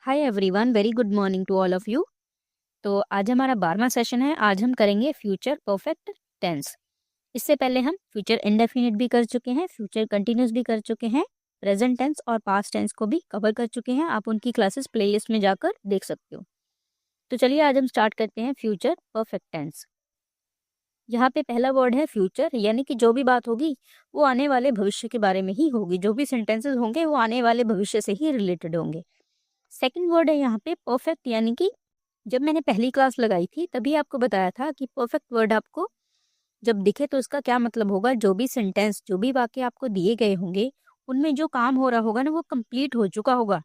Hi everyone, very good morning to all of you. तो आज हमारा 12वां सेशन है। आज हम करेंगे फ्यूचर परफेक्ट टेंस। इससे पहले हम फ्यूचर इंडेफिनिट भी कर चुके हैं, फ्यूचर कंटिन्यूस भी कर चुके हैं, प्रेजेंट टेंस और पास्ट टेंस को भी कवर कर चुके हैं। आप उनकी क्लासेस प्लेलिस्ट में जाकर देख सकते हो। तो चलिए आज हम स्टार्ट करते हैं फ्यूचर परफेक्ट टेंस। यहाँ पे पहला वर्ड है फ्यूचर, यानी कि जो भी बात होगी वो आने वाले भविष्य के बारे में ही होगी। जो भी सेंटेंसेस होंगे वो आने वाले भविष्य से ही रिलेटेड होंगे। सेकंड वर्ड है यहाँ पे परफेक्ट, यानी कि जब मैंने पहली क्लास लगाई थी तभी आपको बताया था कि परफेक्ट वर्ड आपको जब दिखे तो इसका क्या मतलब होगा। जो भी सेंटेंस, जो भी वाक्य आपको दिए गए होंगे उनमें जो काम हो रहा होगा ना वो कंप्लीट हो चुका होगा,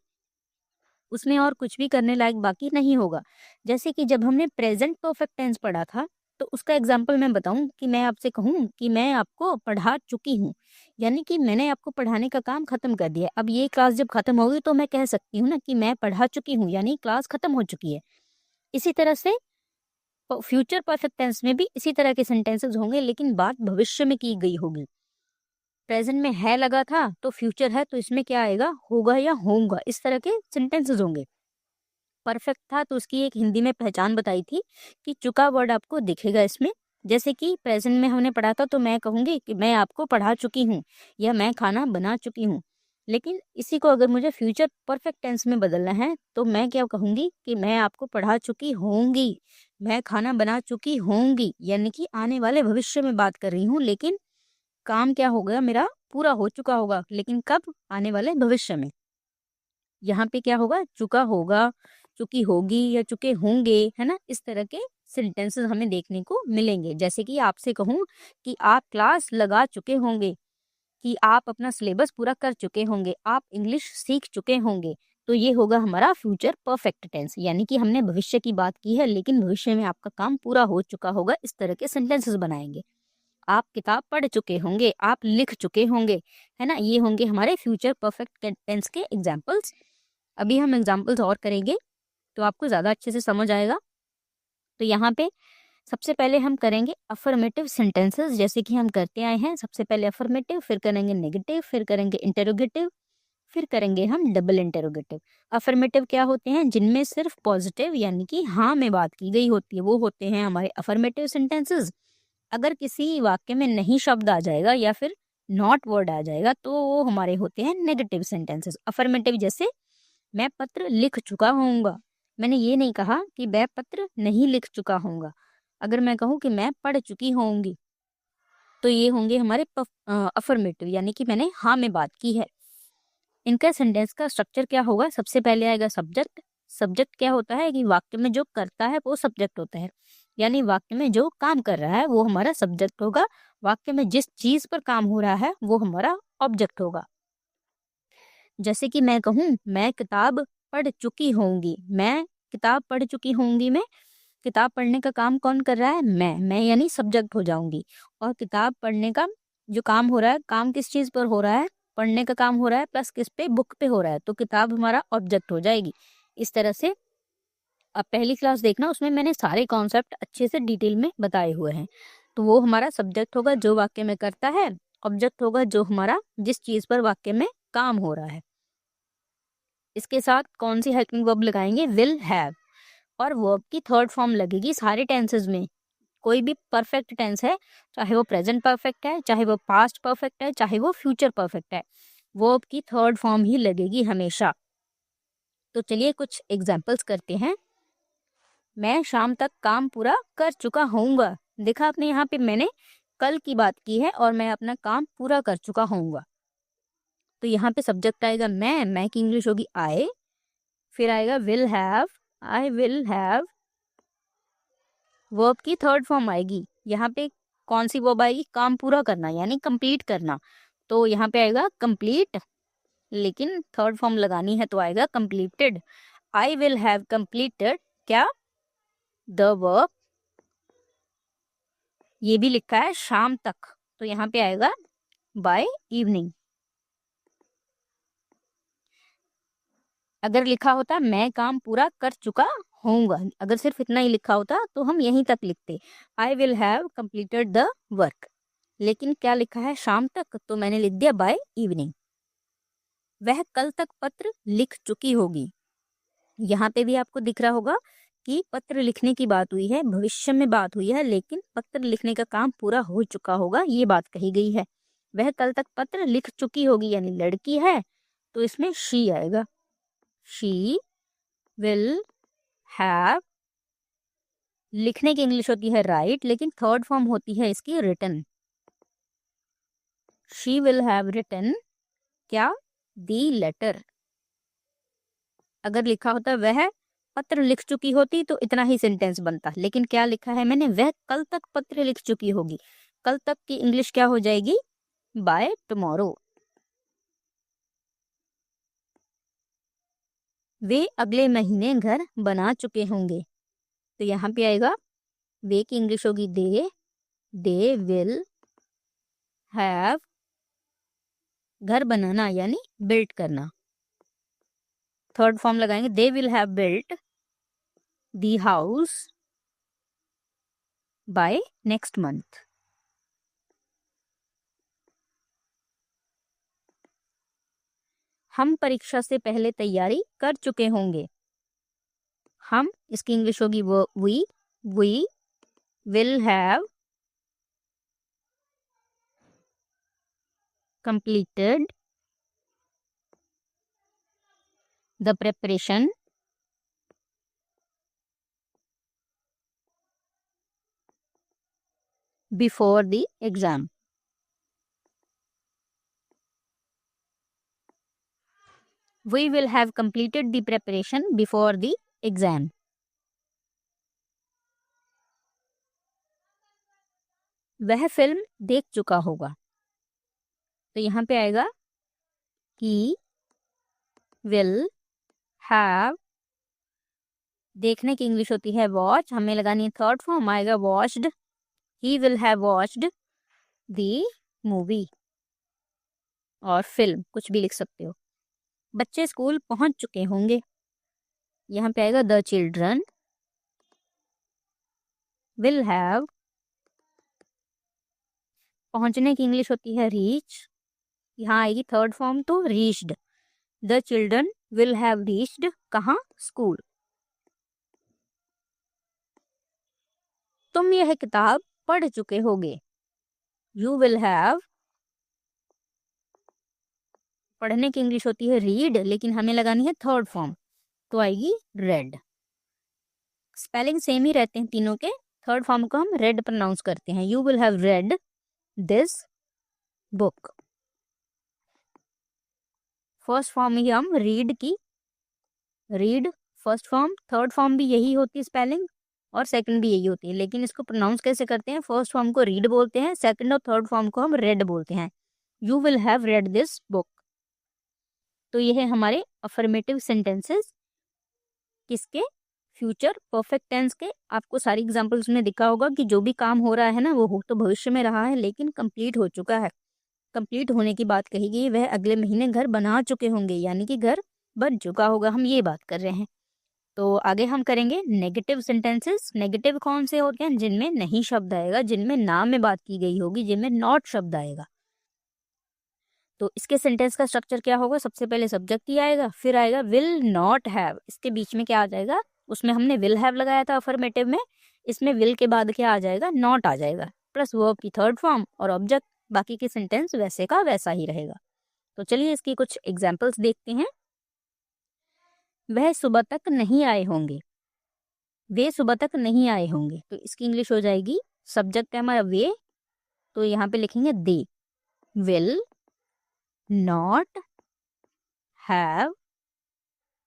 उसमें और कुछ भी करने लायक बाकी नहीं होगा। जैसे कि जब हमने प्रेजेंट परफेक्ट टेंस पढ़ा था तो उसका एग्जाम्पल मैं बताऊं कि मैं आपसे कहूं कि मैं आपको पढ़ा चुकी हूँ, यानी कि मैंने आपको पढ़ाने का काम खत्म कर दिया। अब ये क्लास जब खत्म होगी तो मैं कह सकती हूँ ना कि मैं पढ़ा चुकी हूँ, यानी क्लास खत्म हो चुकी है। इसी तरह से फ्यूचर परफेक्ट टेंस में भी इसी तरह के सेंटेंसेस होंगे, लेकिन बात भविष्य में की गई होगी। प्रेजेंट में है लगा था तो फ्यूचर है तो इसमें क्या आएगा, होगा या होगा, इस तरह के सेंटेंसेस होंगे। परफेक्ट था तो उसकी एक हिंदी में पहचान बताई थी कि चुका वर्ड आपको दिखेगा इसमें। जैसे कि प्रेजेंट में हमने पढ़ा था तो मैं कहूंगी कि मैं आपको पढ़ा चुकी हूँ या मैं खाना बना चुकी हूँ। लेकिन इसी को अगर मुझे फ्यूचर परफेक्ट टेंस में बदलना है तो मैं क्या कहूंगी कि मैं आपको पढ़ा चुकी होंगी, मैं खाना बना चुकी होंगी, यानी कि आने वाले भविष्य में बात कर रही हूँ। लेकिन काम क्या होगा, मेरा पूरा हो चुका होगा, लेकिन कब, आने वाले भविष्य में। यहाँ पे क्या होगा, चुका होगा, चुकी होगी या चुके होंगे, है ना। इस तरह के सेंटेंसेस हमें देखने को मिलेंगे। जैसे कि आपसे कहूँ कि आप क्लास लगा चुके होंगे, कि आप अपना सिलेबस पूरा कर चुके होंगे, आप इंग्लिश सीख चुके होंगे, तो ये होगा हमारा फ्यूचर परफेक्ट टेंस, यानी कि हमने भविष्य की बात की है लेकिन भविष्य में आपका काम पूरा हो चुका होगा। इस तरह के सेंटेंसेस बनाएंगे। आप किताब पढ़ चुके होंगे, आप लिख चुके होंगे, है ना। ये होंगे हमारे फ्यूचर परफेक्ट टेंस के एग्जाम्पल्स। अभी हम एग्जाम्पल्स और करेंगे तो आपको ज़्यादा अच्छे से समझ आएगा। तो यहाँ पे सबसे पहले हम करेंगे अफर्मेटिव सेंटेंसेस, जैसे कि हम करते आए हैं। सबसे पहले अफर्मेटिव, फिर करेंगे नेगेटिव, फिर करेंगे इंटेरोगेटिव, फिर करेंगे हम डबल इंटेरोगेटिव। अफर्मेटिव क्या होते हैं, जिनमें सिर्फ पॉजिटिव यानी कि हाँ में बात की गई होती है, वो होते हैं हमारे अफर्मेटिव सेंटेंसेस। अगर किसी वाक्य में नहीं शब्द आ जाएगा या फिर नॉट वर्ड आ जाएगा तो वो हमारे होते हैं नेगेटिव सेंटेंसेस। अफर्मेटिव जैसे मैं पत्र लिख चुका होऊंगा, मैंने ये नहीं कहा कि मैं पत्र नहीं लिख चुका होऊंगा। अगर मैं कहूँ कि मैं पढ़ चुकी होंगी तो ये होंगे हमारे अफर्मेटिव, यानी कि मैंने हाँ में बात की है। इनका सेंटेंस का स्ट्रक्चर क्या होगा, सबसे पहले आएगा सब्जेक्ट। सब्जेक्ट क्या होता है कि वाक्य में जो करता है वो सब्जेक्ट होता है, यानी वाक्य में जो काम कर रहा है वो हमारा सब्जेक्ट होगा। वाक्य में जिस चीज पर काम हो रहा है वो हमारा ऑब्जेक्ट होगा। जैसे कि मैं कहूँ मैं किताब पढ़ चुकी होंगी, मैं किताब पढ़ चुकी होंगी में किताब पढ़ने का काम कौन कर रहा है, मैं यानी सब्जेक्ट हो जाऊंगी। और किताब पढ़ने का जो काम हो रहा है, काम किस चीज पर हो रहा है, पढ़ने का काम हो रहा है, प्लस किस पे, बुक पे हो रहा है, तो किताब हमारा ऑब्जेक्ट हो जाएगी। इस तरह से अब पहली क्लास देखना, उसमें मैंने सारे कॉन्सेप्ट अच्छे से डिटेल में बताए हुए हैं। तो वो हमारा सब्जेक्ट होगा जो वाक्य में करता है, ऑब्जेक्ट होगा जो हमारा जिस चीज पर वाक्य में काम हो रहा है। इसके साथ कौन सी हेल्पिंग वर्ब लगाएंगे, विल हैव, और वर्ब की थर्ड फॉर्म लगेगी सारे टेंसेस में। कोई भी परफेक्ट टेंस है, चाहे वो प्रेजेंट परफेक्ट है, चाहे वो पास्ट परफेक्ट है, चाहे वो फ्यूचर परफेक्ट है, वर्ब की थर्ड फॉर्म ही लगेगी हमेशा। तो चलिए कुछ एग्जाम्पल्स करते हैं। मैं शाम तक काम पूरा कर चुका होऊंगा। देखा आपने, यहाँ पे मैंने कल की बात की है और मैं अपना काम पूरा कर चुका होऊंगा। तो यहाँ पे सब्जेक्ट आएगा मैं की इंग्लिश होगी आई, फिर आएगा will have, I will have. Verb की थर्ड फॉर्म आएगी, यहाँ पे कौन सी वर्ब आएगी, काम पूरा करना यानी कंप्लीट करना, तो यहाँ पे आएगा कंप्लीट, लेकिन थर्ड फॉर्म लगानी है तो आएगा completed. I will have completed क्या, द वर्ब। ये भी लिखा है शाम तक, तो यहाँ पे आएगा बाय इवनिंग। अगर लिखा होता मैं काम पूरा कर चुका होऊंगा, अगर सिर्फ इतना ही लिखा होता तो हम यहीं तक लिखते, I will have completed the work. लेकिन क्या लिखा है शाम तक, तो मैंने लिख दिया बाय इवनिंग। वह कल तक पत्र लिख चुकी होगी, यहाँ पे भी आपको दिख रहा होगा कि पत्र लिखने की बात हुई है, भविष्य में बात हुई है, लेकिन पत्र लिखने का काम पूरा हो चुका होगा, ये बात कही गई है। वह कल तक पत्र लिख चुकी होगी, यानी लड़की है तो इसमें शी आएगा। शी विल हैव, लिखने की इंग्लिश होती है राइट, लेकिन थर्ड फॉर्म होती है इसकी written. She will have written क्या? The letter. अगर लिखा होता वह पत्र लिख चुकी होती तो इतना ही सेंटेंस बनता, लेकिन क्या लिखा है मैंने? वह कल तक पत्र लिख चुकी होगी। कल तक की इंग्लिश क्या हो जाएगी? Bye tomorrow. वे अगले महीने घर बना चुके होंगे, तो यहाँ पे आएगा वे की इंग्लिश होगी दे विल हैव, घर बनाना यानी बिल्ट करना, थर्ड फॉर्म लगाएंगे, they will have built the house by next month. हम परीक्षा से पहले तैयारी कर चुके होंगे। हम, इसकी इंग्लिश होगी वो we will have completed the preparation before the exam. We will have completed the preparation before the exam. वह फिल्म देख चुका होगा, तो यहाँ पे आएगा he will have, देखने की इंग्लिश होती है वॉच, हमें लगानी है थर्ड फॉर्म, आएगा watched. he will have watched the movie, और फिल्म कुछ भी लिख सकते हो। बच्चे स्कूल पहुंच चुके होंगे, यहाँ पे आएगा द चिल्ड्रन विल हैव, पहुंचने की इंग्लिश होती है रीच, यहाँ आएगी थर्ड फॉर्म तो reached. The children will have reached कहाँ? स्कूल। तुम यह किताब पढ़ चुके होगे, यू विल हैव, पढ़ने की इंग्लिश होती है रीड, लेकिन हमें लगानी है थर्ड फॉर्म, तो आएगी रेड। स्पेलिंग सेम ही रहते हैं तीनों के, थर्ड फॉर्म को हम रेड प्रोनाउंस करते हैं। You will have read this book, first form ही हम रीड की, read first form, third form भी यही होती है स्पेलिंग, और सेकंड भी यही होती है, लेकिन इसको प्रोनाउंस कैसे करते हैं? फर्स्ट फॉर्म को रीड बोलते हैं, सेकंड और थर्ड फॉर्म को हम रेड बोलते हैं। You will have read this book. तो ये है हमारे अफर्मेटिव सेंटेंसेस किसके? फ्यूचर परफेक्ट टेंस के। आपको सारी एग्जांपल्स में दिखा होगा कि जो भी काम हो रहा है ना, वो हो तो भविष्य में रहा है, लेकिन कंप्लीट हो चुका है। कंप्लीट होने की बात कही गई, वह अगले महीने घर बना चुके होंगे, यानी कि घर बन चुका होगा, हम ये बात कर रहे हैं। तो आगे हम करेंगे नेगेटिव सेंटेंसेस। नेगेटिव कौन से होते हैं? जिनमें नहीं शब्द आएगा, जिनमें नाम में बात की गई होगी, जिनमें नॉट शब्द आएगा। तो इसके सेंटेंस का स्ट्रक्चर क्या होगा? सबसे पहले सब्जेक्ट ही आएगा, फिर आएगा विल नॉट हैव, इसके बीच में क्या आ जाएगा? उसमें हमने विल हैव लगाया था अफर्मेटिव में, इसमें विल के बाद क्या आ जाएगा? नॉट आ जाएगा, प्लस वर्ब की थर्ड फॉर्म और ऑब्जेक्ट। बाकी के सेंटेंस वैसे का वैसा ही रहेगा। तो चलिए इसकी कुछ एग्जाम्पल्स देखते हैं। वह सुबह तक नहीं आए होंगे, वे सुबह तक नहीं आए होंगे, तो इसकी इंग्लिश हो जाएगी, सब्जेक्ट है हमारा वे, तो यहाँ पे लिखेंगे दे विल नॉट हैव,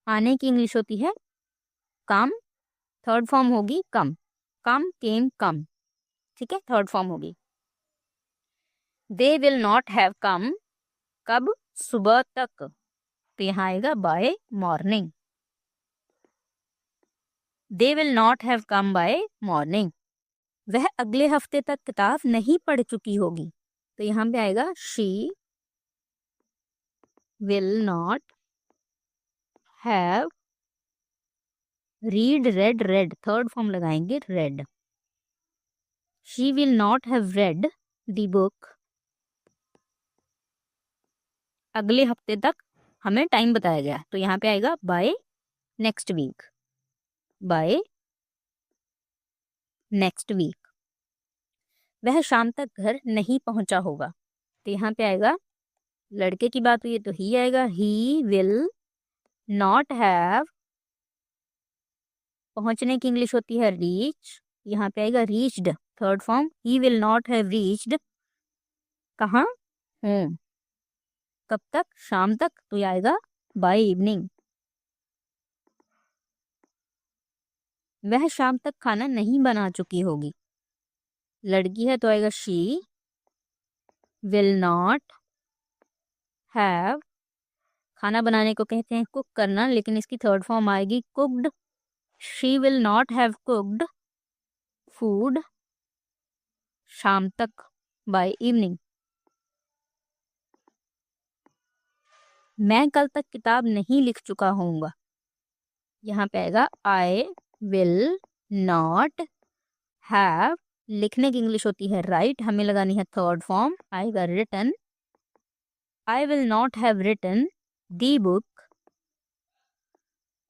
आने की इंग्लिश होती है कम, थर्ड फॉर्म होगी कम, कम केम कम, ठीक है, थर्ड फॉर्म होगी। They will not have come, कब? सुबह तक, तो यहाँ आएगा by morning. They will not have come by morning, वह अगले हफ्ते तक किताब नहीं पढ़ चुकी होगी, तो यहाँ पे आएगा she will not have read read, read third form लगाएंगे read, she will not have read the book, अगले हफ्ते तक हमें टाइम बताया गया, तो यहाँ पे आएगा by next week, by next week. वह शाम तक घर नहीं पहुंचा होगा, तो यहाँ पे आएगा, लड़के की बात हुई है तो ही आएगा, ही विल नॉट हैव, पहुंचने की इंग्लिश होती है रीच, यहाँ पे आएगा reached, third form, he will not have reached, कहाँ, होम, कब तक, शाम तक, तो ये आएगा बाय इवनिंग। वह शाम तक खाना नहीं बना चुकी होगी, लड़की है तो आएगा शी विल नॉट हैव, खाना बनाने को कहते हैं कुक करना, लेकिन इसकी थर्ड फॉर्म आएगी cooked, she will not have cooked food शाम तक, बाय इवनिंग। मैं कल तक किताब नहीं लिख चुका होऊंगा, यहाँ पे आएगा आई विल नॉट हैव, लिखने की इंग्लिश होती है राइट, हमें लगानी है थर्ड फॉर्म, आएगा written, I will not have written the book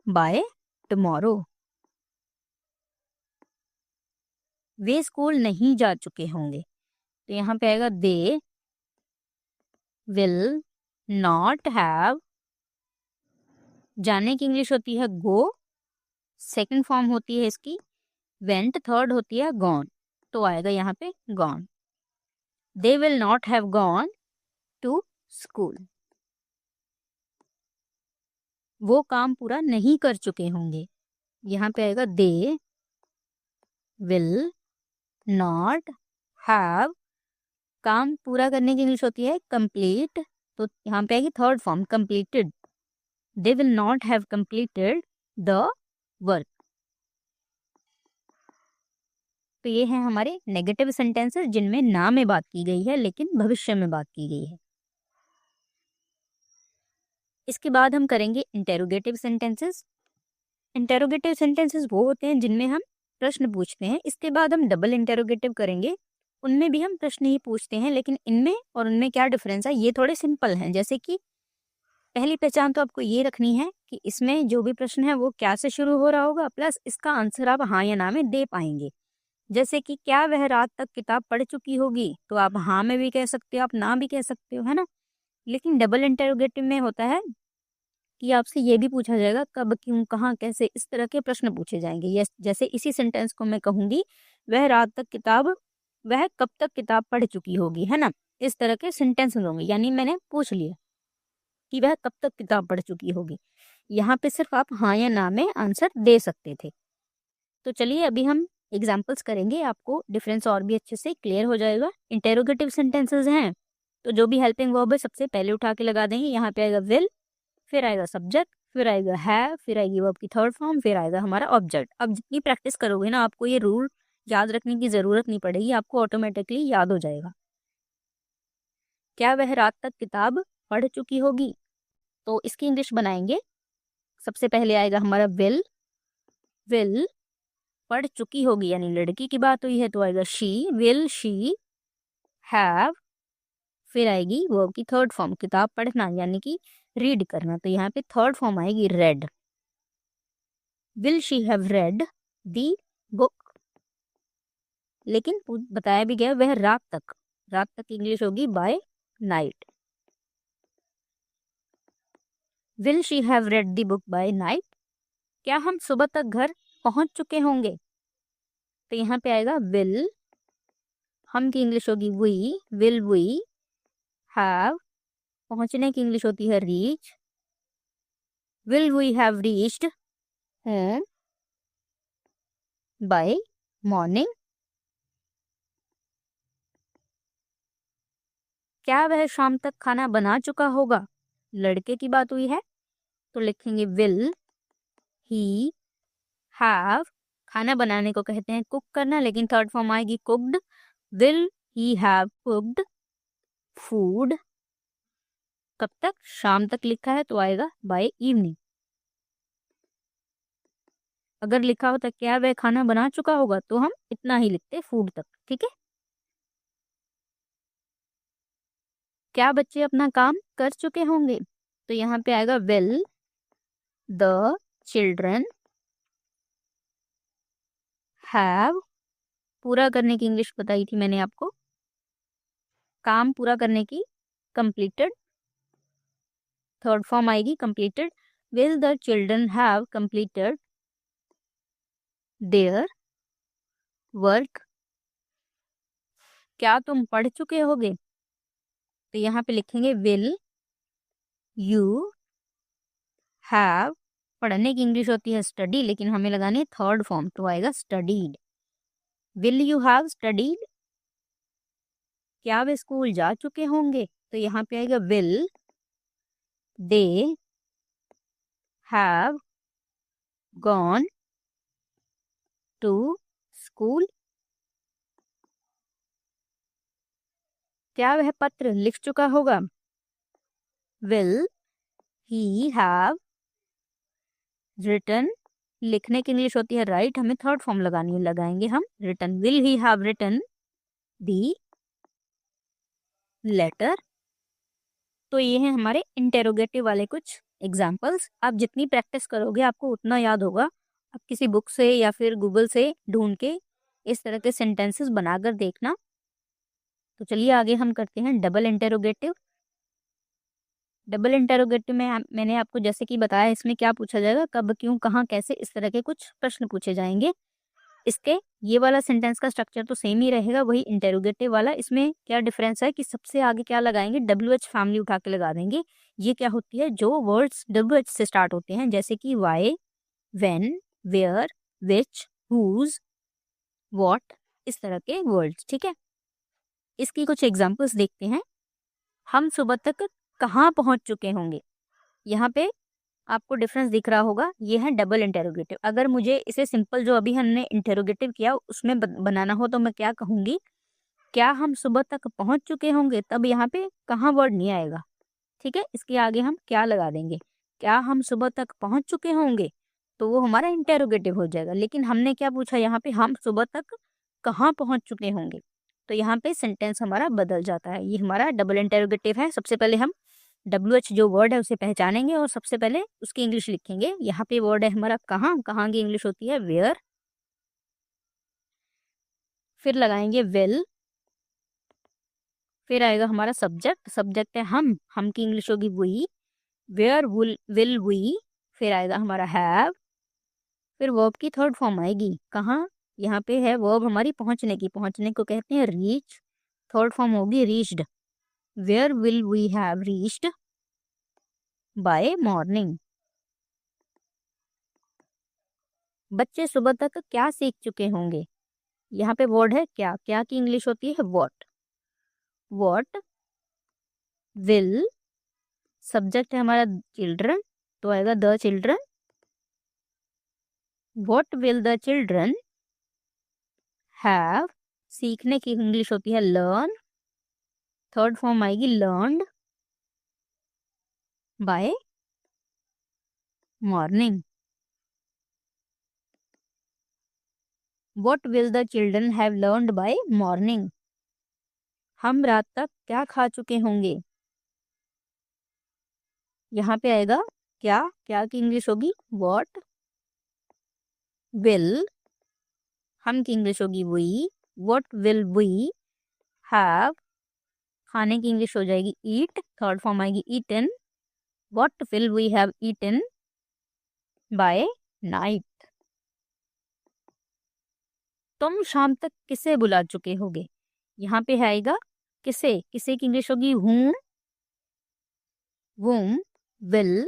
by tomorrow. वे स्कूल नहीं जा चुके होंगे, तो यहाँ पे आएगा दे विल नॉट हैव, जाने की इंग्लिश होती है गो, सेकंड फॉर्म होती है इसकी वेंट, थर्ड होती है गॉन, तो आएगा यहाँ पे gone. They will not have gone to school, वो काम पूरा नहीं कर चुके होंगे, यहाँ पे आएगा दे विल नॉट हैव, काम पूरा करने की इंग्लिश होती है कंप्लीट, तो यहाँ पे आएगी third form completed, they will not have completed the work. तो ये हैं हमारे नेगेटिव सेंटेंसेस जिनमें ना में बात की गई है लेकिन भविष्य में बात की गई है। इसके बाद हम करेंगे इंटेरोगेटिव सेंटेंसेस। इंटेरोगेटिव सेंटेंसेस वो होते हैं जिनमें हम प्रश्न पूछते हैं, इसके बाद हम डबल इंटेरोगेटिव करेंगे, उनमें भी हम प्रश्न ही पूछते हैं, लेकिन इनमें और उनमें क्या डिफरेंस है, ये थोड़े सिंपल हैं। जैसे कि पहली पहचान तो आपको ये रखनी है कि इसमें जो भी प्रश्न है वो क्या से शुरू हो रहा होगा, प्लस इसका आंसर आप हाँ या ना में दे पाएंगे। जैसे कि क्या वह रात तक किताब पढ़ चुकी होगी, तो आप हाँ में भी कह सकते हो, आप ना भी कह सकते हो, है ना। लेकिन डबल इंटेरोगेटिव में होता है कि आपसे ये भी पूछा जाएगा कब, क्यों, कहाँ, कैसे, इस तरह के प्रश्न पूछे जाएंगे। यस, जैसे इसी सेंटेंस को मैं कहूंगी, वह कब तक किताब पढ़ चुकी होगी, है ना। इस तरह के सेंटेंस होंगे, यानी मैंने पूछ लिया कि वह कब तक किताब पढ़ चुकी होगी, यहाँ पे सिर्फ आप हाँ या ना में आंसर दे सकते थे। तो चलिए अभी हम एग्जाम्पल्स करेंगे, आपको डिफरेंस और भी अच्छे से क्लियर हो जाएगा। इंटेरोगेटिव सेंटेंसेस हैं तो जो भी हेल्पिंग वर्ब है सबसे पहले उठा के लगा देंगे। यहाँ पे आएगा विल, फिर आएगा सब्जेक्ट, फिर आएगा हैव, फिर आएगी वर्ब की थर्ड फॉर्म, फिर आएगा हमारा ऑब्जेक्ट। अब जितनी प्रैक्टिस करोगे ना, आपको ये रूल याद रखने की जरूरत नहीं पड़ेगी, आपको ऑटोमेटिकली याद हो जाएगा। क्या वह रात तक किताब पढ़ चुकी होगी, तो इसकी इंग्लिश बनाएंगे। सबसे पहले आएगा हमारा विल पढ़ चुकी होगी, यानी लड़की की बात हुई है तो आएगा शी हैव, फिर आएगी वर्ब की थर्ड फॉर्म किताब पढ़ना यानी कि रीड करना, तो यहाँ पे थर्ड फॉर्म आएगी read, will she have read the book. लेकिन बताया भी गया वह रात तक इंग्लिश होगी by night, will she have read the book by night. क्या हम सुबह तक घर पहुंच चुके होंगे, तो यहाँ पे आएगा विल, हम की इंग्लिश होगी विल वी हैव, पहुंचने की इंग्लिश होती है reach, will we have reached home by morning. क्या वह शाम तक खाना बना चुका होगा, लड़के की बात हुई है तो लिखेंगे विल ही हैव, खाना बनाने को कहते हैं कुक करना, लेकिन थर्ड फॉर्म आएगी cooked, will he have cooked food, कब तक, शाम तक लिखा है तो आएगा बाय इवनिंग। अगर लिखा होता क्या वह खाना बना चुका होगा तो हम इतना ही लिखते फूड तक, ठीक है। क्या बच्चे अपना काम कर चुके होंगे, तो यहाँ पे आएगा विल द चिल्ड्रन हैव, पूरा करने की इंग्लिश बताई थी मैंने आपको, काम पूरा करने की कंप्लीटेड, थर्ड फॉर्म आएगी completed. Will the children have completed their work, क्या तुम पढ़ चुके होगे? तो यहाँ पे लिखेंगे विल यू हैव, पढ़ने की इंग्लिश होती है स्टडी, लेकिन हमें लगानी है थर्ड फॉर्म, तो आएगा studied. Will you have studied, क्या वे स्कूल जा चुके होंगे? तो यहाँ पे आएगा will they have gone to school, क्या वह पत्र लिख चुका होगा? विल ही हैव रिटन, लिखने की इंग्लिश होती है राइट, हमें थर्ड फॉर्म लगाएंगे हम written. Will he have written the letter. तो ये है हमारे इंटेरोगेटिव वाले कुछ एग्जाम्पल्स। आप जितनी प्रैक्टिस करोगे आपको उतना याद होगा। आप किसी बुक से या फिर गूगल से ढूंढ के इस तरह के सेंटेंसेस बनाकर देखना। तो चलिए आगे हम करते हैं डबल इंटेरोगेटिव। डबल इंटेरोगेटिव में मैंने आपको जैसे कि बताया, इसमें क्या पूछा जाएगा, कब, क्यों, कहाँ, कैसे, इस तरह के कुछ प्रश्न पूछे जाएंगे। इसके ये वाला सेंटेंस का स्ट्रक्चर तो सेम ही रहेगा, वही इंटेरोगेटिव वाला। इसमें क्या डिफरेंस है कि सबसे आगे क्या लगाएंगे, WH फैमिली उठा के लगा देंगे। ये क्या होती है, जो वर्ड्स WH से स्टार्ट होते हैं, जैसे कि why, when, where, which, whose, what, इस तरह के वर्ड्स। ठीक है, इसकी कुछ एग्जांपल्स देखते हैं। हम सुबह तक कहाँ पहुंच चुके होंगे, यहाँ पे आपको डिफरेंस दिख रहा होगा। ये है डबल इंटेरोगेटिव। अगर मुझे इसे सिंपल जो अभी हमने इंटेरोगेटिव किया उसमें बनाना हो तो मैं क्या कहूंगी, क्या हम सुबह तक पहुंच चुके होंगे, तब यहाँ पे कहाँ वर्ड नहीं आएगा। ठीक है, इसके आगे हम क्या लगा देंगे, क्या हम सुबह तक पहुंच चुके होंगे, तो वो हमारा इंटेरोगेटिव हो जाएगा। लेकिन हमने क्या पूछा यहाँ पे, हम सुबह तक कहाँ पहुंच चुके होंगे, तो यहाँ पे सेंटेंस हमारा बदल जाता है। ये हमारा डबल इंटेरोगेटिव है। सबसे पहले हम WH जो वर्ड है उसे पहचानेंगे और सबसे पहले उसकी इंग्लिश लिखेंगे। यहाँ पे वर्ड है हमारा कहाँ, कहाँ की इंग्लिश होती है वेयर। फिर लगाएंगे विल, फिर आएगा हमारा सब्जेक्ट, सब्जेक्ट है हम की इंग्लिश होगी वी, वेयर विल वी। फिर आएगा हमारा हैव, फिर वर्ब की थर्ड फॉर्म आएगी कहाँ, यहाँ पे है वर्ब हमारी पहुंचने की, पहुंचने को कहते हैं रीच, थर्ड फॉर्म होगी reached. Where will we have reached by morning. बच्चे सुबह तक क्या सीख चुके होंगे, यहाँ पे वर्ड है क्या, क्या की इंग्लिश होती है व्हाट। व्हाट विल, सब्जेक्ट है हमारा चिल्ड्रन, तो आएगा the children. What will the children have, सीखने की इंग्लिश होती है लर्न, थर्ड फॉर्म आएगी learned by morning. What will the children have learned by morning, हम रात तक क्या खा चुके होंगे, यहाँ पे आएगा क्या, क्या की इंग्लिश होगी व्हाट विल, हम की इंग्लिश होगी we, what will we have, खाने की इंग्लिश हो जाएगी ईट, थर्ड फॉर्म आएगी eaten. What will we have eaten by night, तुम शाम तक किसे बुला चुके होगे, यहाँ पे आएगा किसे, किसे की इंग्लिश होगी whom, whom will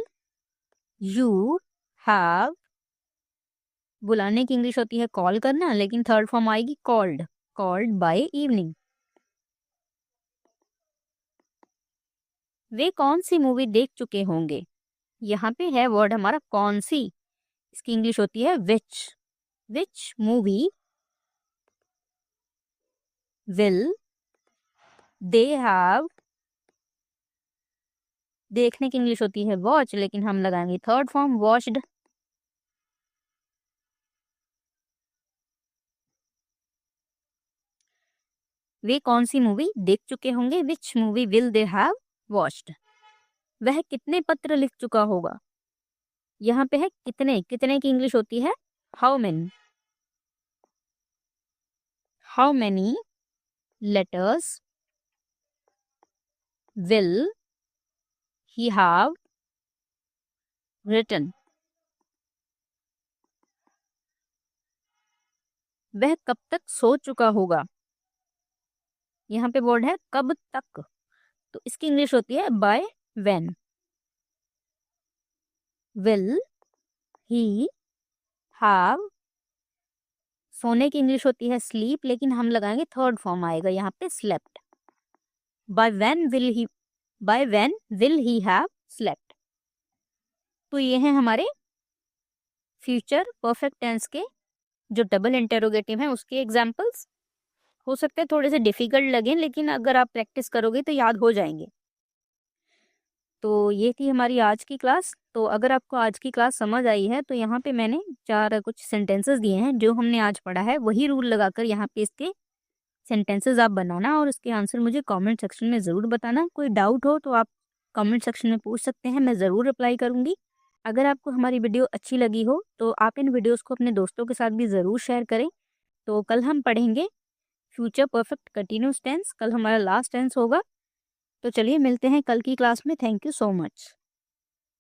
you have, बुलाने की इंग्लिश होती है कॉल करना, लेकिन थर्ड फॉर्म आएगी कॉल्ड, कॉल्ड बाय इवनिंग। वे कौन सी मूवी देख चुके होंगे, यहाँ पे है वर्ड हमारा कौन सी, इसकी इंग्लिश होती है which movie will they have, देखने की इंग्लिश होती है वॉच, लेकिन हम लगाएंगे थर्ड फॉर्म वॉच्ड। वे कौन सी मूवी देख चुके होंगे, which movie will they have watched. वह कितने पत्र लिख चुका होगा, यहाँ पे है कितने, कितने की इंग्लिश होती है how many. How many letters will he have written. वह कब तक सो चुका होगा। यहाँ पे वर्ड है कब तक, तो इसकी इंग्लिश होती है by when. Will he have, सोने की इंग्लिश होती है स्लीप, लेकिन हम लगाएंगे थर्ड फॉर्म आएगा यहाँ पे slept. By when will he have slept. तो ये हैं हमारे फ्यूचर परफेक्ट टेंस के जो डबल इंटेरोगेटिव हैं उसके एग्जाम्पल्स। हो सकते हैं थोड़े से डिफिकल्ट लगें, लेकिन अगर आप प्रैक्टिस करोगे तो याद हो जाएंगे। तो ये थी हमारी आज की क्लास। तो अगर आपको आज की क्लास समझ आई है तो यहाँ पे मैंने 4 कुछ सेंटेंसेस दिए हैं जो हमने आज पढ़ा है, वही रूल लगाकर यहाँ पे इसके सेंटेंसेस आप बनाना और उसके आंसर मुझे कमेंट सेक्शन में ज़रूर बताना। कोई डाउट हो तो आप कमेंट सेक्शन में पूछ सकते हैं, मैं ज़रूर रिप्लाई करूँगी। अगर आपको हमारी वीडियो अच्छी लगी हो तो आप इन वीडियोज़ को अपने दोस्तों के साथ भी ज़रूर शेयर करें। तो कल हम पढ़ेंगे फ्यूचर परफेक्ट कंटिन्यूस टेंस, कल हमारा लास्ट टेंस होगा। तो चलिए मिलते हैं कल की क्लास में। Thank you so much.